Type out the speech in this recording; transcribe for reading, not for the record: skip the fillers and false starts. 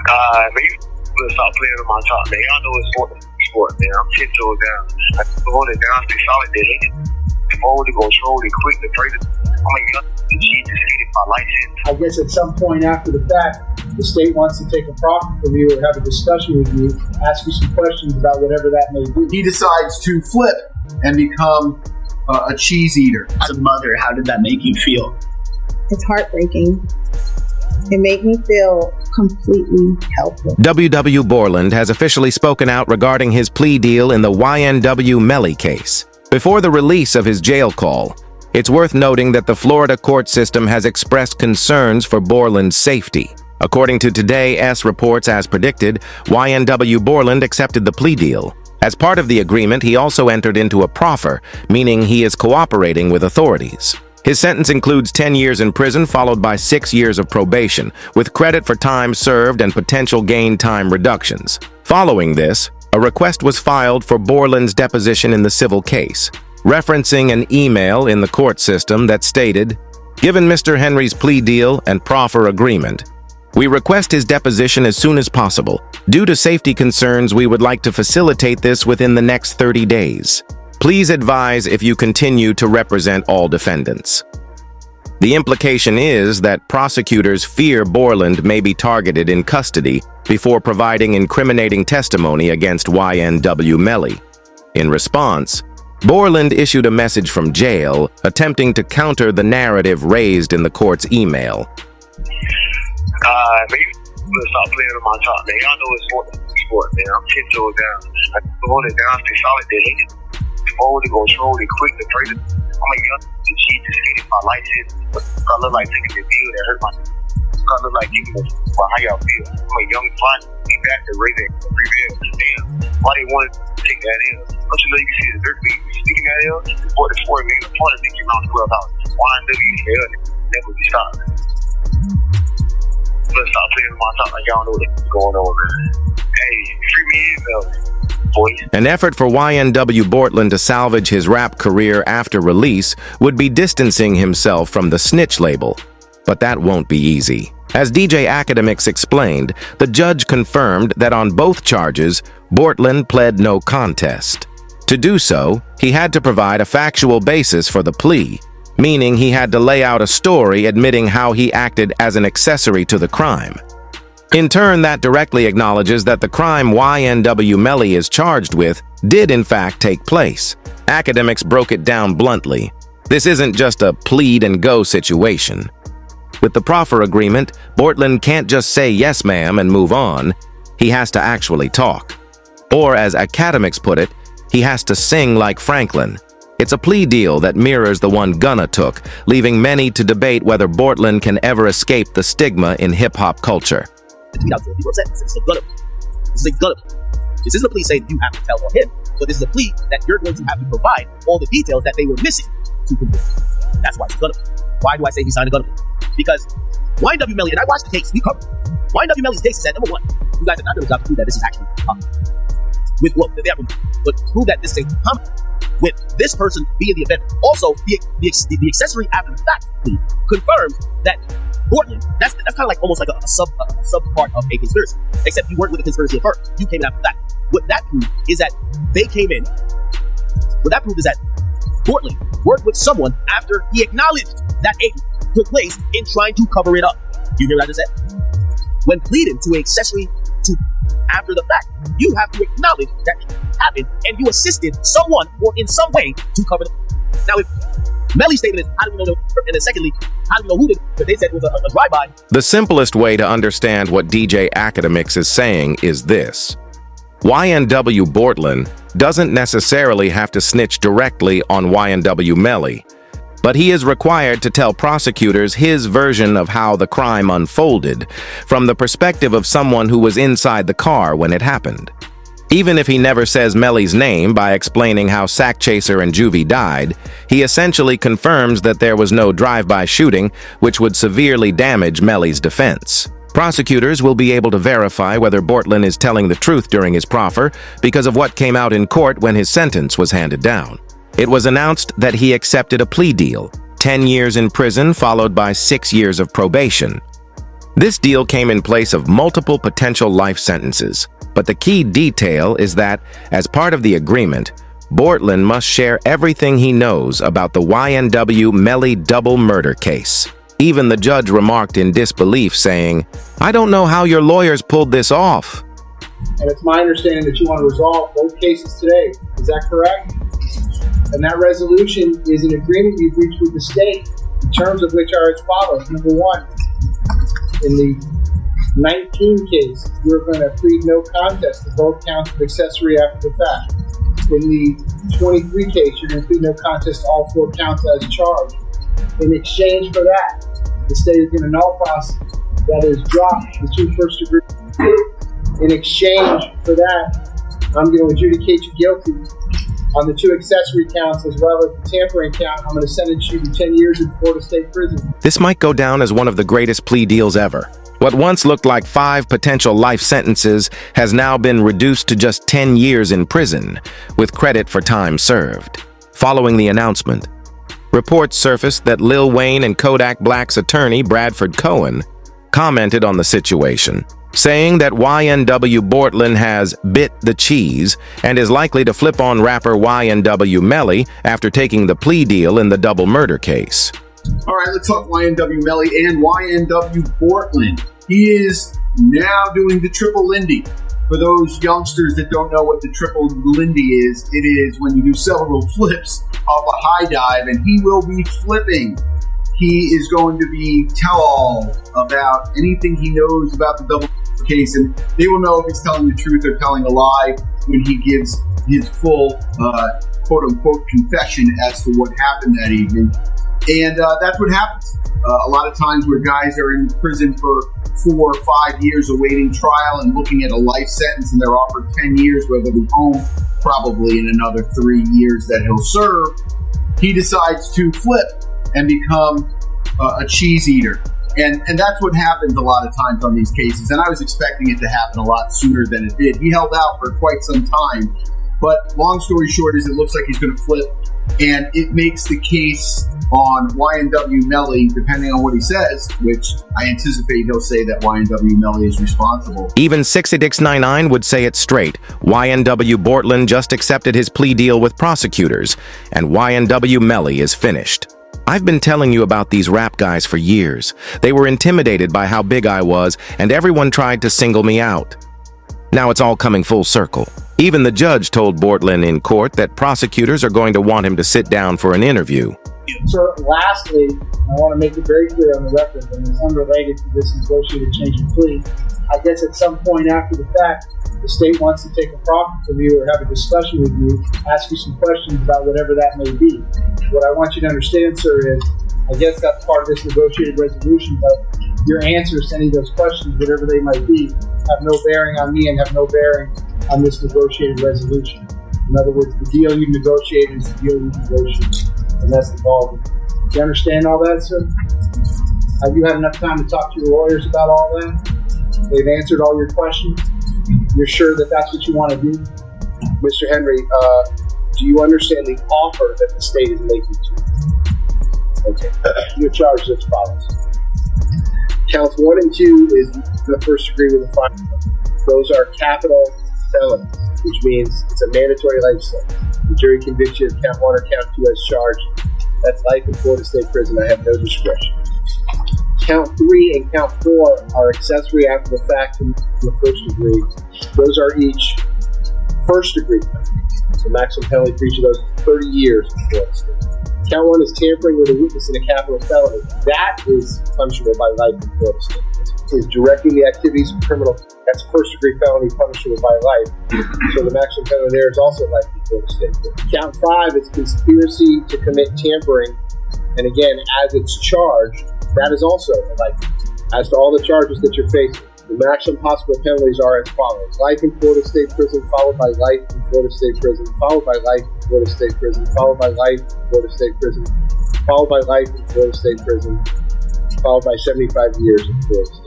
Man, you better stop playing on my top, man. Y'all know it's sport, man. I'm 10 toes down. I go it down, stay solid, they hit it. Forward, control, they quick, they pray. I mean, the G just hated my license. I guess at some point after the fact, the state wants to take a proffer from you or have a discussion with you, ask you some questions about whatever that may be. He decides to flip and become a cheese eater. As a mother, how did that make you feel? It's heartbreaking. It made me feel completely helpless. YNW Bortlen has officially spoken out regarding his plea deal in the YNW Melly case. Before the release of his jail call, it's worth noting that the Florida court system has expressed concerns for Bortlen's safety. According to Today's reports, as predicted, YNW Bortlen accepted the plea deal. As part of the agreement, he also entered into a proffer, meaning he is cooperating with authorities. His sentence includes 10 years in prison followed by 6 years of probation, with credit for time served and potential gain time reductions. Following this, a request was filed for Bortlen's deposition in the civil case, referencing an email in the court system that stated, "Given Mr. Henry's plea deal and proffer agreement, we request his deposition as soon as possible. Due to safety concerns, we would like to facilitate this within the next 30 days. Please advise if you continue to represent all defendants." The implication is that prosecutors fear Bortlen may be targeted in custody before providing incriminating testimony against YNW Melly. In response, Bortlen issued a message from jail, attempting to counter the narrative raised in the court's email. Man, you better stop playing on my top, man. Y'all know it's sport, man. I'm 10 toes down. I go it down, stay solid, they hit it. Forward, control, they quick, they pray. I mean, the G just hated my license. I look like taking the deal that hurt my. I look like giving us. Well, how y'all feel? I'm a young fun. Be back to raising prevail. Damn, why they wanted to take that in? Don't you know you can see the dirt being speaking that in? The sport made a point of thinking around the clubhouse. YNW never be stopped. Let's stop playing on my top like y'all know what's going on, man. Hey, free me in, boys. An effort for YNW Bortlen to salvage his rap career after release would be distancing himself from the Snitch label, but that won't be easy. As DJ Akademiks explained, the judge confirmed that on both charges, Bortlen pled no contest. To do so, he had to provide a factual basis for the plea, meaning he had to lay out a story admitting how he acted as an accessory to the crime. In turn, that directly acknowledges that the crime YNW Melly is charged with did in fact take place. Akademiks broke it down bluntly. This isn't just a plead and go situation. With the proffer agreement, Bortlen can't just say yes ma'am and move on. He has to actually talk. Or as Akademiks put it, he has to sing like Franklin. It's a plea deal that mirrors the one Gunna took, leaving many to debate whether Bortlen can ever escape the stigma in hip-hop culture. This is a gunna. This is a gunna. This isn't a plea saying you have to tell on him, but this is a plea that you're going to have to provide all the details that they were missing to convict. That's why it's a gunna. Why do I say he signed a gunna? Because YNW Melly, and I watched the case, we covered. YNW Melly's case is that, number one, you guys have not done a job to prove that this is actually common. But prove that this is a common with this person being the offender. Also, the accessory after the fact plea confirms that Bortlen, that's kind of like almost like a sub part of a conspiracy, except you weren't with the conspiracy at first. You came in after that. What that proved is that they came in. What that proved is that Bortlen worked with someone after he acknowledged that a took place in trying to cover it up. You hear what I just said? When pleading to an accessory to after the fact, you have to acknowledge that it happened and you assisted someone or in some way to cover it. Now, if Melly's statement is, how do we know, and then secondly, how do we know who did it? But they said it was a drive-by. The simplest way to understand what DJ Akademiks is saying is this. YNW Bortlen doesn't necessarily have to snitch directly on YNW Melly, but he is required to tell prosecutors his version of how the crime unfolded from the perspective of someone who was inside the car when it happened. Even if he never says Melly's name by explaining how Sackchaser and Juvie died, he essentially confirms that there was no drive-by shooting, which would severely damage Melly's defense. Prosecutors will be able to verify whether Bortlen is telling the truth during his proffer because of what came out in court when his sentence was handed down. It was announced that he accepted a plea deal, 10 years in prison followed by 6 years of probation. This deal came in place of multiple potential life sentences, but the key detail is that, as part of the agreement, Bortlen must share everything he knows about the YNW Melly double murder case. Even the judge remarked in disbelief, saying, "I don't know how your lawyers pulled this off." And it's my understanding that you want to resolve both cases today. Is that correct? And that resolution is an agreement you've reached with the state, the terms of which are as follows. Number one, in the 19 case, you're going to plead no contest to both counts of accessory after the fact. In the 23 case, you're going to plead no contest to all 4 counts as charged. In exchange for that, the state is going to nullify, that is, drop the 2 first degree. In exchange for that, I'm going to adjudicate you guilty on the 2 accessory counts as well as the tampering count. I'm going to sentence you to 10 years in Florida State Prison. This might go down as one of the greatest plea deals ever. What once looked like 5 potential life sentences has now been reduced to just 10 years in prison, with credit for time served. Following the announcement, reports surfaced that Lil Wayne and Kodak Black's attorney, Bradford Cohen, commented on the situation, saying that YNW Bortlen has bit the cheese and is likely to flip on rapper YNW Melly after taking the plea deal in the double murder case. All right, let's talk YNW Melly and YNW Bortlen. He is now doing the triple Lindy. For those youngsters that don't know what the triple Lindy is, it is when you do several flips off a high dive, and he will be flipping. He is going to be tell-all about anything he knows about the double case, and they will know if he's telling the truth or telling a lie when he gives his full quote-unquote confession as to what happened that evening. And that's what happens a lot of times where guys are in prison for 4 or 5 years awaiting trial and looking at a life sentence, and they're offered 10 years where they'll be home probably in another 3 years that he'll serve. He decides to flip and become a cheese eater. And that's what happens a lot of times on these cases. And I was expecting it to happen a lot sooner than it did. He held out for quite some time. But long story short is it looks like he's going to flip. And it makes the case on YNW Melly, depending on what he says, which I anticipate he'll say that YNW Melly is responsible. Even Akademiks would say it straight. YNW Bortlen just accepted his plea deal with prosecutors, and YNW Melly is finished. I've been telling you about these rap guys for years. They were intimidated by how big I was, and everyone tried to single me out. Now it's all coming full circle. Even the judge told Bortlen in court that prosecutors are going to want him to sit down for an interview. Sir, lastly, I want to make it very clear on the record, and it's unrelated to this negotiated change of plea. I guess at some point after the fact, the state wants to take a proffer from you or have a discussion with you, ask you some questions about whatever that may be. What I want you to understand, sir, is I guess that's part of this negotiated resolution, but your answers to any of those questions, whatever they might be, have no bearing on me and have no bearing on this negotiated resolution. In other words, the deal you negotiated is the deal you negotiated, and that's the ball. Do you understand all that, sir? Have you had enough time to talk to your lawyers about all that? They've answered all your questions? You're sure that that's what you want to do? Mr. Henry, do you understand the offer that the state is making to you? Okay. You're charged as follows. Counts 1 and 2 is the first degree with a fine. Those are capital felonies, which means it's a mandatory life sentence. The jury convicts you of count 1 or count 2 as charged. That's life in Florida State Prison. I have no discretion. Count 3 and count 4 are accessory after the fact in the first degree. Those are each first degree felonies. The maximum penalty for each of those is 30 years in Florida State. Count 1 is tampering with a witness in a capital felony. That is punishable by life in Florida State. Is directing the activities of criminal. That's first degree felony punishable by life. So the maximum penalty there is also life in Florida State. Count 5 is conspiracy to commit tampering. And again, as it's charged, that is also a life. As to all the charges that you're facing, the maximum possible penalties are as follows. Life in Florida State Prison, followed by life in Florida State Prison, followed by life in Florida State Prison, followed by life in Florida State Prison, followed by life in Florida State Prison, followed by 75 years in Florida State.